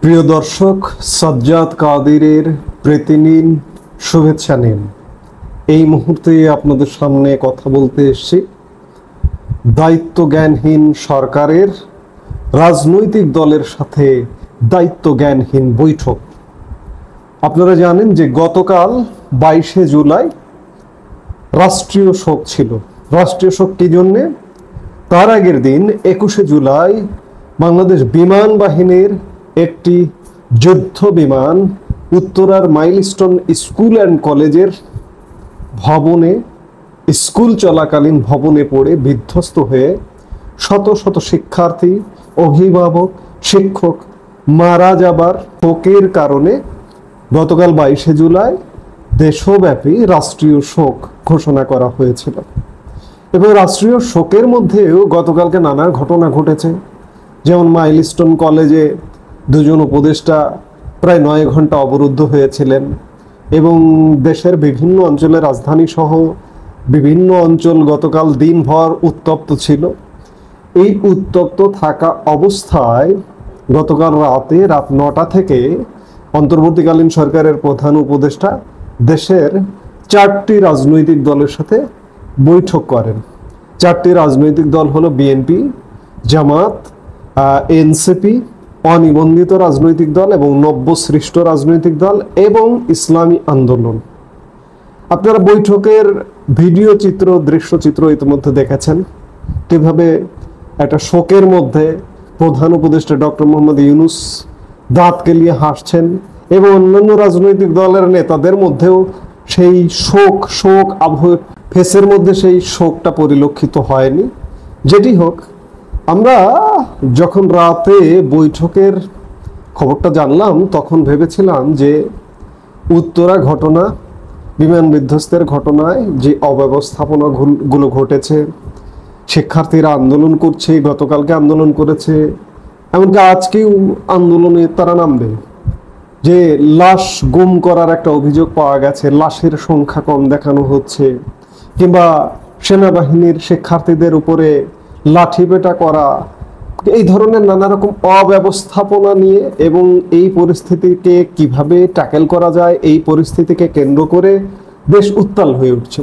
প্রিয় দর্শক, সাজ্জাদ কাদিরের প্রীতি নিন, শুভেচ্ছা নিন। এই মুহূর্তে আপনাদের সামনে কথা বলতে এসেছি দায়িত্ব জ্ঞানহীন সরকারের রাজনৈতিক দলের সাথে দায়িত্ব জ্ঞানহীন বৈঠক। আপনারা জানেন যে গতকাল 22শে জুলাই রাষ্ট্রীয় শোক ছিল। রাষ্ট্রীয় শোক কি জন্যে? তার আগের দিন 21শে জুলাই বাংলাদেশ বিমান বাহিনীর একটি যুদ্ধ বিমান উত্তরার মাইলস্টোন স্কুল অ্যান্ড কলেজের ভবনে, স্কুল চলাকালীন ভবনে পড়ে বিধ্বস্ত হয়ে শত শত শিক্ষার্থী, অভিভাবক, শিক্ষক মারা যাবার শোকের কারণে গতকাল 22শে জুলাই দেশব্যাপী রাষ্ট্রীয় শোক ঘোষণা করা হয়েছিল। এবং রাষ্ট্রীয় শোকের মধ্যেও গতকালকে নানা ঘটনা ঘটেছে। যেমন মাইলস্টোন কলেজে দুজন উপদেষ্টা প্রায় 9 ঘন্টা অবরুদ্ধ হয়েছিলেন এবং দেশের বিভিন্ন অঞ্চলে, রাজধানী সহ বিভিন্ন অঞ্চল গতকাল দিনভর উত্তপ্ত ছিল। এই উত্তপ্ত থাকা অবস্থায় গতকাল রাত 9টা থেকে অন্তর্বর্তীকালীন সরকারের প্রধান উপদেষ্টা দেশের 4টি রাজনৈতিক দলের সাথে বৈঠক করেন। 4টি রাজনৈতিক দল হলো বিএনপি, জামাত, এনসিপি, অনিবন্ধিত রাজনৈতিক দল এবং নব্যসৃষ্ট রাজনৈতিক দল এবং ইসলামী আন্দোলন। আপনারা বৈঠকের ভিডিও চিত্র, দৃশ্যচিত্র ইতিমধ্যে দেখেছেন কিভাবে একটা শোকের মধ্যে প্রধান উপদেষ্টা ডক্টর মোহাম্মদ ইউনূস দাঁত কেলিয়ে হাসছেন এবং অন্যান্য রাজনৈতিক দলের নেতাদের মধ্যেও সেই শোক আবহ ফেসের মধ্যে সেই শোকটা পরিলক্ষিত হয়নি। যেটি হোক, আমরা যখন রাতে বৈঠকের খবরটা জানলাম তখন ভেবেছিলাম যে উত্তরা ঘটনা, বিমান বিধ্বস্তের ঘটনায় যে অব্যবস্থাপনাগুলো ঘটেছে, শিক্ষার্থীরা আন্দোলন করছে, গতকালকে আন্দোলন করেছে, এমনকি আজকেও আন্দোলনে তারা নামবে, যে লাশ গুম করার একটা অভিযোগ পাওয়া গেছে, লাশের সংখ্যা কম দেখানো হচ্ছে, কিংবা সেনাবাহিনীর শিক্ষার্থীদের উপরে লাঠিপেটা করা, এই ধরনের নানা রকম অব্যবস্থাপনা নিয়ে এবং এই পরিস্থিতিকে কিভাবে ট্যাকেল করা যায়, এই পরিস্থিতিকে কেন্দ্র করে দেশ উত্তাল হয়ে উঠছে।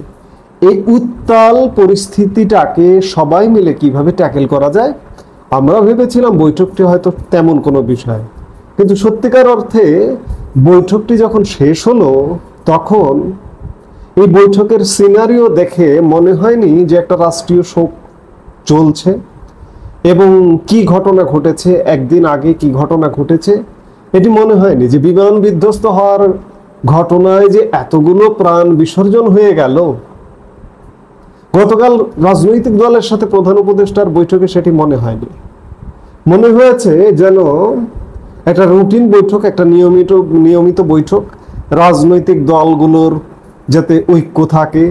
এই উত্তাল পরিস্থিতিটাকে সবাই মিলে কিভাবে ট্যাকেল করা যায়, আমরা ভেবেছিলাম বৈঠকটি হয়তো তেমন কোনো বিষয়, কিন্তু সত্যিকার অর্থে বৈঠকটি যখন শেষ হলো তখন এই বৈঠকের সিনারিও দেখে মনে হয়নি যে একটা রাষ্ট্রীয় শোক চলছে এবং কি ঘটনা ঘটেছে, একদিন আগে কি ঘটনা ঘটেছে, এটি মনে হয়নি যে বিমান বিধ্বস্ত হওয়ার ঘটনায় যে এতগুলো প্রাণ বিসর্জন হয়ে গেল। গতকাল রাজনৈতিক দলের সাথে প্রধান উপদেষ্টার বৈঠকে সেটি মনে হয়নি। মনে হয়েছে যেন একটা রুটিন বৈঠক, একটা নিয়মিত বৈঠক, রাজনৈতিক দলগুলোর যাতে ঐক্য থাকে।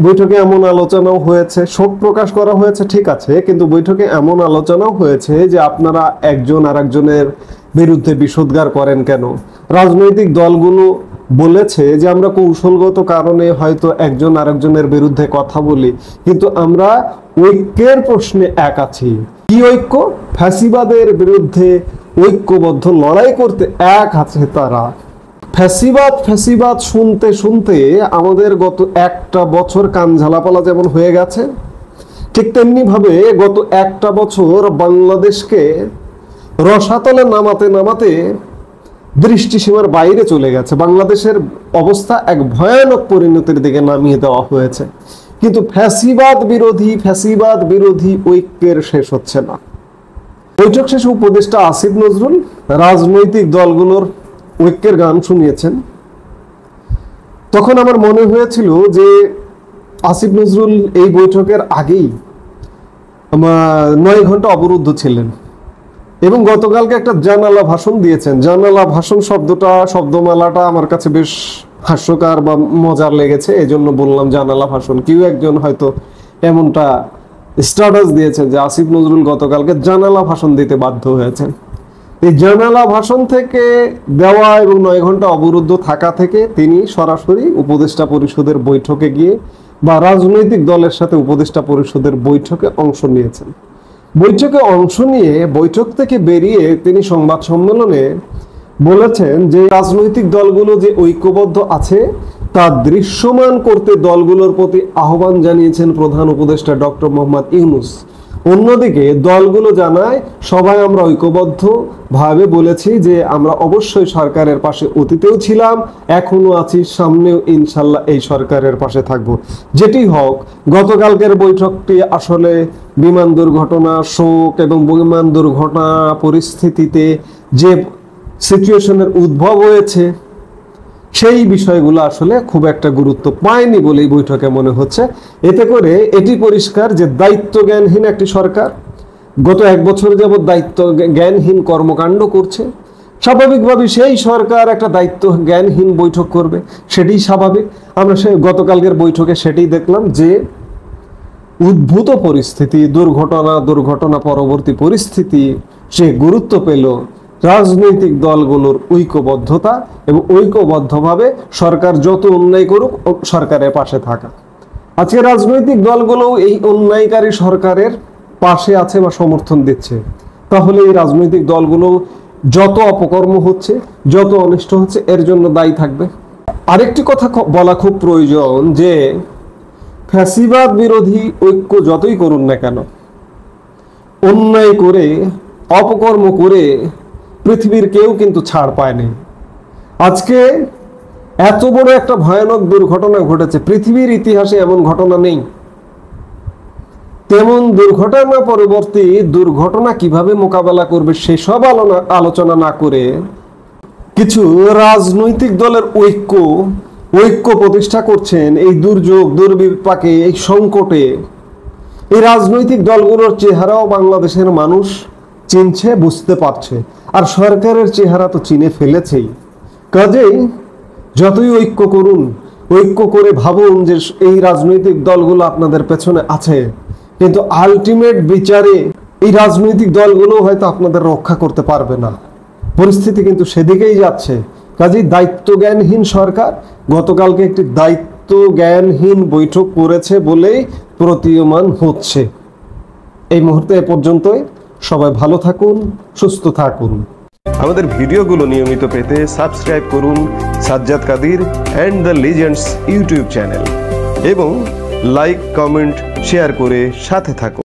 বৈঠকে এমন আলোচনাও হয়েছে, শোক প্রকাশ করা হয়েছে ঠিক আছে, কিন্তু বৈঠকে এমন আলোচনাও হয়েছে যে আপনারা একজন আরেকজনের বিরুদ্ধে বিষোদ্গার করেন কেন। রাজনৈতিক দলগুলো বলেছে যে আমরা কৌশলগত কারণে হয়তো একজন আরেকজনের বিরুদ্ধে কথা বলি, কিন্তু আমরা ঐক্যের প্রশ্নে এক আছি। কি ঐক্য? ফ্যাসিবাদের বিরুদ্ধে ঐক্যবদ্ধ লড়াই করতে এক আছে তারা। ফ্যাসিবাদ শুনতে শুনতে আমাদের গত একটা বছর কান ঝালাপালা যেমন হয়ে গেছে, ঠিক তেমনি ভাবে গত একটা বছর বাংলাদেশকে রসাতলে নামাতে নামাতে দৃষ্টিসীমার বাইরে চলে গেছে। বাংলাদেশের অবস্থা এক ভয়ানক পরিণতির দিকে নামিয়ে দেওয়া হয়েছে, কিন্তু ফ্যাসিবাদ বিরোধী ঐক্যের শেষ হচ্ছে না। বৈঠক শেষে উপদেষ্টা আসিফ নজরুল রাজনৈতিক দলগুলোর ঐক্যের গান শুনিয়েছেন। তখন আমার মনে হয়েছিল যে আসিফ নজরুল এই বৈঠকের আগেই 9 ঘন্টা অবরুদ্ধ ছিলেন এবং গতকালকে একটা জানালা ভাষণ দিয়েছেন। জানালা ভাষণ শব্দমালাটা আমার কাছে বেশ হাস্যকর বা মজার লেগেছে, এজন্য বললাম জানালা ভাষণ। কেউ একজন হয়তো এমনটা স্ট্যাটাস দিয়েছেন যে আসিফ নজরুল গতকালকে জানালা ভাষণ দিতে বাধ্য হয়েছেন। এই জানালা ভাষণ থেকে দেওয়া এবং 9 ঘন্টা অবরুদ্ধ থাকা থেকে তিনি সরাসরি উপদেষ্টা পরিষদের বৈঠকে গিয়ে বা রাজনৈতিক দলের সাথে উপদেষ্টা পরিষদের বৈঠকে অংশ নিয়েছেন। বৈঠকে অংশ নিয়ে বৈঠক থেকে বেরিয়ে তিনি সংবাদ সম্মেলনে বলেছেন যে রাজনৈতিক দলগুলো যে ঐক্যবদ্ধ আছে তা দৃশ্যমান করতে দলগুলোর প্রতি আহ্বান জানিয়েছেন প্রধান উপদেষ্টা ডক্টর মোহাম্মদ ইউনূস। অন্যদিকে দলগুলো জানায় সবাই আমরা ঐক্যবদ্ধ ভাবে বলেছি যে আমরা অবশ্যই সরকারের পাশে অতীতেও ছিলাম, এখনো আছি, সামনেও ইনশাল্লাহ এই সরকারের পাশে থাকব। যেটি হোক, গতকালকের বৈঠকটি আসলে বিমান দুর্ঘটনা, শোক এবং বিমান দুর্ঘটনা পরিস্থিতিতে যে সিচুয়েশনের উদ্ভব হয়েছে সেই বিষয়গুলো আসলে খুব একটা গুরুত্ব পায়নি বলেই বৈঠকে মনে হচ্ছে। এতে করে এটি পরিষ্কার যে দায়িত্ব জ্ঞানহীন একটি সরকার গত 1 বছর যাবৎ দায়িত্ব জ্ঞানহীন কর্মকাণ্ড করছে। স্বাভাবিকভাবে সেই সরকার একটা দায়িত্ব জ্ঞানহীন বৈঠক করবে, সেটাই স্বাভাবিক। আমরা গতকালকের বৈঠকে সেটাই দেখলাম যে উদ্ভূত পরিস্থিতি, দুর্ঘটনা পরবর্তী পরিস্থিতি সে গুরুত্ব পেল রাজনৈতিক দলগুলোর ঐক্যবদ্ধতা এবং ঐক্যবদ্ধভাবে সরকার যত অন্যায় করুক সরকারের পাশে থাকা। আজকে রাজনৈতিক দলগুলো এই অন্যায়কারী সরকারের পাশে আছে বা সমর্থন দিচ্ছে, তাহলে এই রাজনৈতিক দলগুলো যত অপকর্ম হচ্ছে, যত অনিষ্ট হচ্ছে এর জন্য দায়ী থাকবে। আরেকটি কথা বলা খুব প্রয়োজন যে ফ্যাসিবাদ বিরোধী ঐক্য যতই করুন না কেন, অন্যায় করে অপকর্ম করে পৃথিবীর কেউ কিন্তু ছাড় পায়নি। আজকে এত বড় একটা ভয়ানক দুর্ঘটনা ঘটেছে, পৃথিবীর ইতিহাসে এমন ঘটনা নেই। তেমন দুর্ঘটনা পরবর্তী দুর্ঘটনা কিভাবে মোকাবেলা করবে সেসব আলোচনা না করে কিছু রাজনৈতিক দলের ঐক্য প্রতিষ্ঠা করছেন এই দুর্যোগ, দুর্বিপাকে, এই সংকটে। এই রাজনৈতিক দলগুলোর চেহারাও বাংলাদেশের মানুষ চিনছে, বুঝতে পারছে, আর সরকারের চেহারা তো চিনে ফেলেছেই। কাজেই যতই ঐক্য করুন, ঐক্য করে ভাবুন যে এই রাজনৈতিক দলগুলো আপনাদের পেছনে আছে, কিন্তু আলটিমেট বিচারে এই রাজনৈতিক দলগুলো হয়তো আপনাদের রক্ষা করতে পারবে না। পরিস্থিতি কিন্তু সেদিকেই যাচ্ছে। কাজেই দায়িত্ব জ্ঞানহীন সরকার গতকালকে একটি দায়িত্ব জ্ঞানহীন বৈঠক করেছে বলেই প্রতীয়মান হচ্ছে। এই মুহূর্তে এ পর্যন্তই। সবাই ভালো থাকুন, সুস্থ থাকুন। আমাদের ভিডিওগুলো নিয়মিত পেতে সাবস্ক্রাইব করুন Sajjad Kadir and the legends YouTube channel এবং লাইক, কমেন্ট, শেয়ার করে সাথে থাকুন।